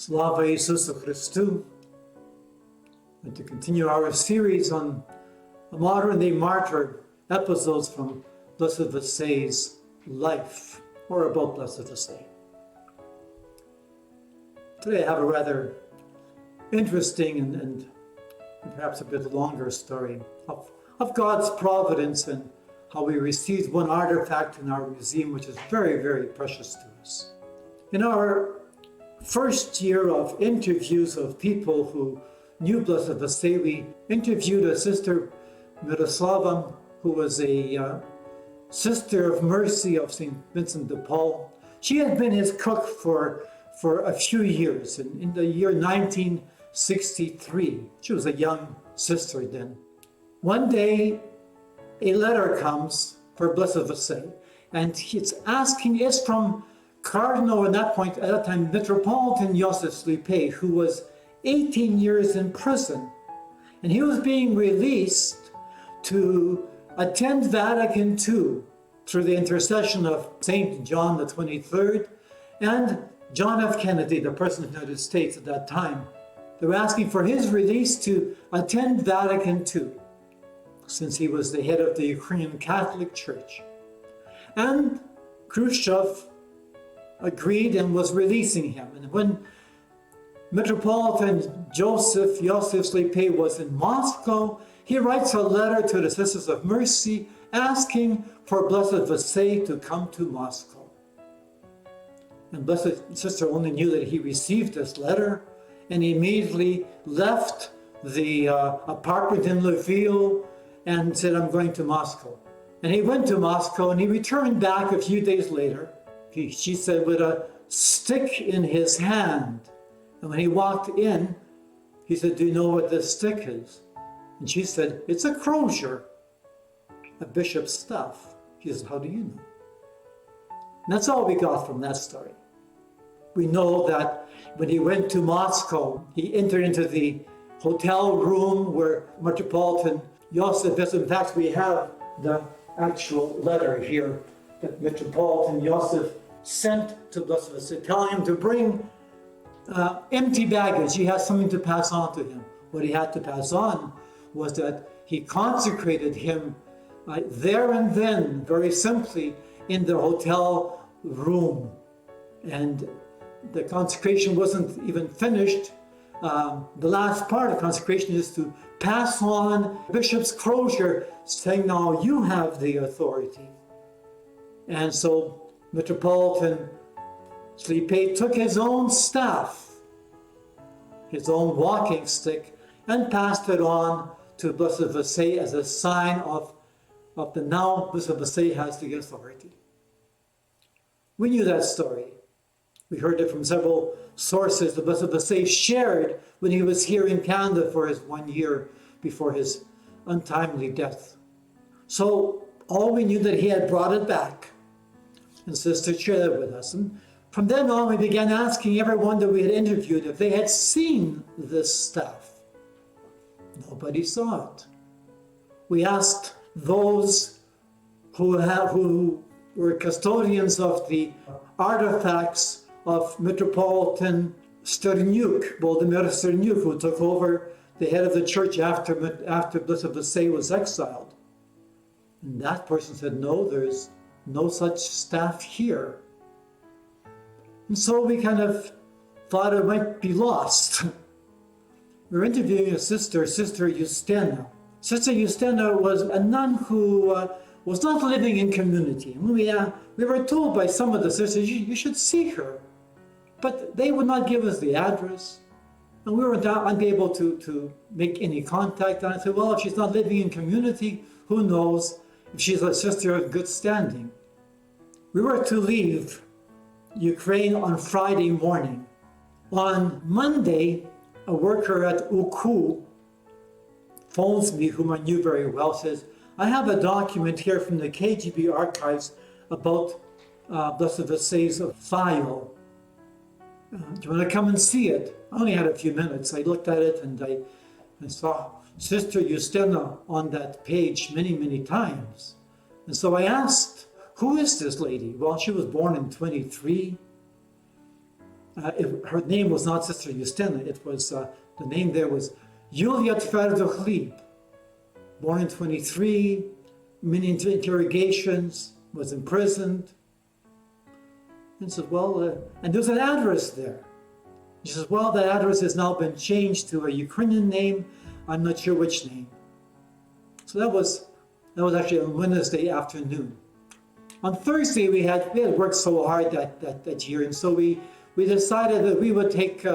Slava Isusu Christu, and to continue our series on the Modern Day Martyr episodes from Blessed Vasyl's life, or about Blessed Vasyl. Today I have a rather interesting and perhaps a bit longer story of God's providence and how we received one artifact in our museum which is very, very precious to us. In our first year of interviews of people who knew Blessed Vasyl, we interviewed a sister, Miroslava, who was a sister of mercy of St. Vincent de Paul. She had been his cook for a few years, in the year 1963. She was a young sister then. One day, a letter comes for Blessed Vasyl, and it's from Cardinal at that time, Metropolitan Josyf Slipyj, who was 18 years in prison. And he was being released to attend Vatican II through the intercession of St. John the 23rd and John F. Kennedy, the President of the United States at that time. They were asking for his release to attend Vatican II, since he was the head of the Ukrainian Catholic Church. And Khrushchev agreed and was releasing him. And when Metropolitan Josyf Slipyj was in Moscow, he writes a letter to the Sisters of Mercy asking for Blessed Vasyl to come to Moscow. And Blessed Sister only knew that he received this letter and he immediately left the apartment in Lviv and said, I'm going to Moscow. And he went to Moscow and he returned back a few days later, she said, with a stick in his hand. And when he walked in, he said, do you know what this stick is? And she said, it's a crozier, a bishop's staff. He said, how do you know? And that's all we got from that story. We know that when he went to Moscow, he entered into the hotel room where Metropolitan Josyf is. In fact, we have the actual letter here that Metropolitan Josyf sent to Blessed Vasyl, telling him to bring empty baggage. He has something to pass on to him. What he had to pass on was that he consecrated him there and then, very simply, in the hotel room. And the consecration wasn't even finished. The last part of consecration is to pass on bishop's crozier, saying, now you have the authority. And so Metropolitan Slipyj took his own staff, his own walking stick, and passed it on to Blessed Vasyl as a sign of the now Blessed Vasyl has the authority. We knew that story. We heard it from several sources that Blessed Vasyl shared when he was here in Canada for his 1 year before his untimely death. So all we knew that he had brought it back, and Sister shared it with us. And from then on, we began asking everyone that we had interviewed if they had seen this staff. Nobody saw it. We asked those who were custodians of the artifacts of Metropolitan Sternyuk, Vladimir Sternyuk, who took over the head of the church after Blessed Vasyl was exiled. And that person said, no, there's no such staff here. And so we kind of thought it might be lost. We were interviewing a sister, Sister Justina. Sister Justina was a nun who was not living in community. And we were told by some of the sisters, you should see her. But they would not give us the address. And we were unable to make any contact. And I said, well, if she's not living in community, who knows if she's a sister of good standing. We were to leave Ukraine on Friday morning. On Monday, a worker at UKU phones me, whom I knew very well, says, I have a document here from the KGB archives about Blessed Vasyl's file. Do you want to come and see it? I only had a few minutes. I looked at it and I saw Sister Justina on that page many, many times. And so I asked, who is this lady? Well, she was born in 23. her name was not Sister Justyna. It was, the name there was Julia Tverdochlieb, born in 23, many interrogations, was imprisoned. And said, well, and there's an address there. She says, well, that address has now been changed to a Ukrainian name. I'm not sure which name. So that was actually on Wednesday afternoon. On Thursday, we had worked so hard that year, and so we decided that we would take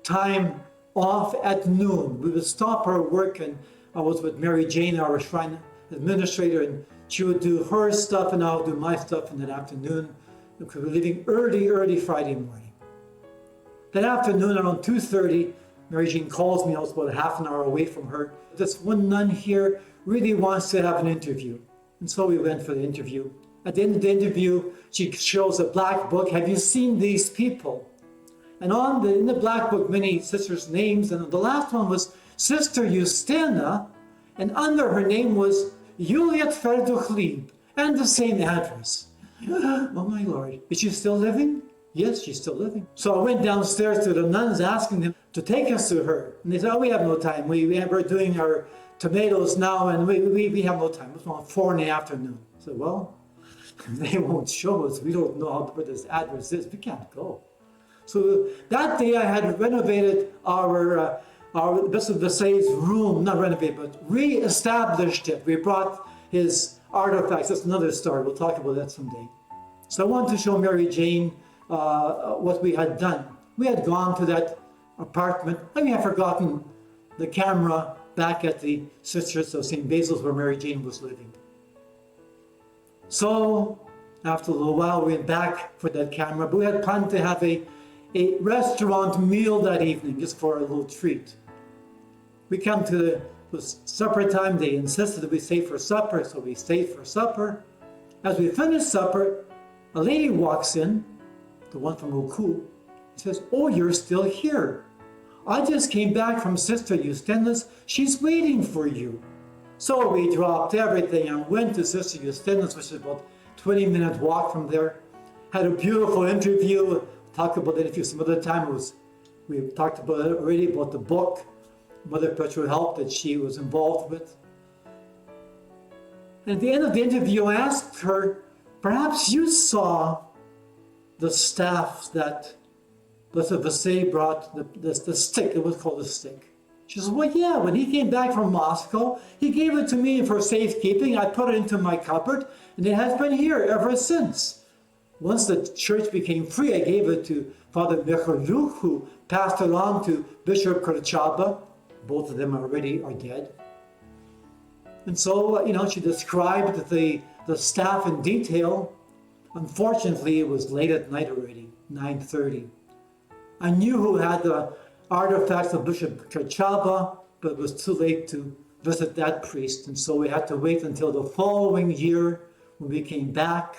time off at noon. We would stop our work, and I was with Mary Jane, our shrine administrator, and she would do her stuff, and I'll do my stuff in the afternoon, because we were leaving early Friday morning. That afternoon, around 2:30, Mary Jane calls me. I was about half an hour away from her. This one nun here really wants to have an interview. And so we went for the interview. At the end of the interview, she shows a black book. Have you seen these people? And in the black book, many sisters' names. And the last one was Sister Justyna. And under her name was Julia Tverdochlieb. And the same address. Oh my Lord. Is she still living? Yes, she's still living. So I went downstairs to the nuns asking them to take us to her. And they said, oh, we have no time. We're doing our tomatoes now, and we have no time. It was around 4 in the afternoon. I said, well, they won't show us. We don't know where this address is. We can't go. So that day I had renovated our Blessed Vasyl's room, not renovated, but re-established it. We brought his artifacts. That's another story. We'll talk about that someday. So I wanted to show Mary Jane what we had done. We had gone to that apartment. I had forgotten the camera back at the Sisters of St. Basyl's where Mary Jane was living. So after a little while, we went back for that camera, but we had planned to have a restaurant meal that evening, just for a little treat. We come to it was supper time. They insisted that we stay for supper, so we stayed for supper. As we finished supper, a lady walks in, the one from Oku, says, oh, you're still here. I just came back from Sister Justyna's. She's waiting for you. So we dropped everything and went to Sister Justyna's, which is about a 20-minute walk from there. Had a beautiful interview. We'll talk about the interview some other time. We talked about it already, about the book, Mother Perpetual Help, that she was involved with. And at the end of the interview, I asked her, perhaps you saw the staff that Blessed Vasyl brought, the stick. It was called a stick. She says, well, yeah, when he came back from Moscow, he gave it to me for safekeeping. I put it into my cupboard, and it has been here ever since. Once the church became free, I gave it to Father Michaluk, who passed it on to Bishop Kurchaba. Both of them are dead. And so, she described the staff in detail. Unfortunately, it was late at night already, 9:30. I knew who had the artifacts of Bishop Kurchaba, but it was too late to visit that priest, and so we had to wait until the following year when we came back.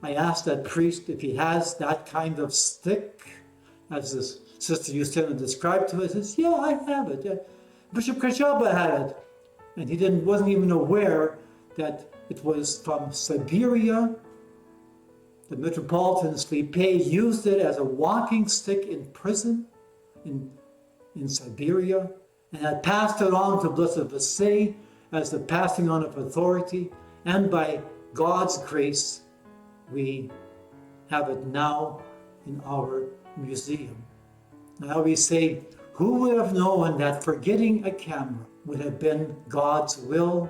I asked that priest if he has that kind of stick, as this Sister Justyna described to us. He says, yeah, I have it. Yeah. Bishop Kurchaba had it. And he wasn't even aware that it was from Siberia. The Metropolitan Slipyj used it as a walking stick in prison in Siberia, and had passed it on to Blessed Vasyl as the passing on of authority. And by God's grace, we have it now in our museum. Now we say, who would have known that forgetting a camera would have been God's will,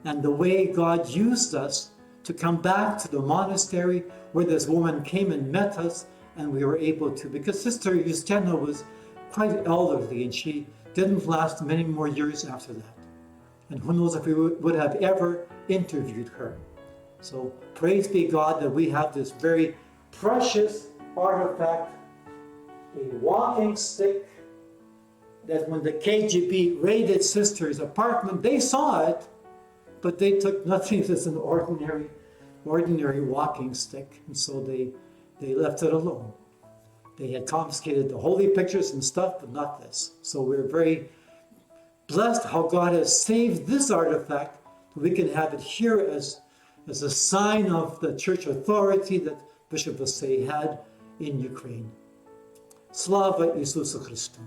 and the way God used us to come back to the monastery where this woman came and met us, and we were able to, because Sister Justyna was quite elderly and she didn't last many more years after that. And who knows if we would have ever interviewed her. So praise be God that we have this very precious artifact, a walking stick, that when the KGB raided Sister's apartment, they saw it, but they took nothing as an ordinary walking stick, and so they left it alone. They had confiscated the holy pictures and stuff, but not this. So we're very blessed how God has saved this artifact, that we can have it here as a sign of the church authority that Bishop Vasyl had in Ukraine. Слава Ісусу Христу!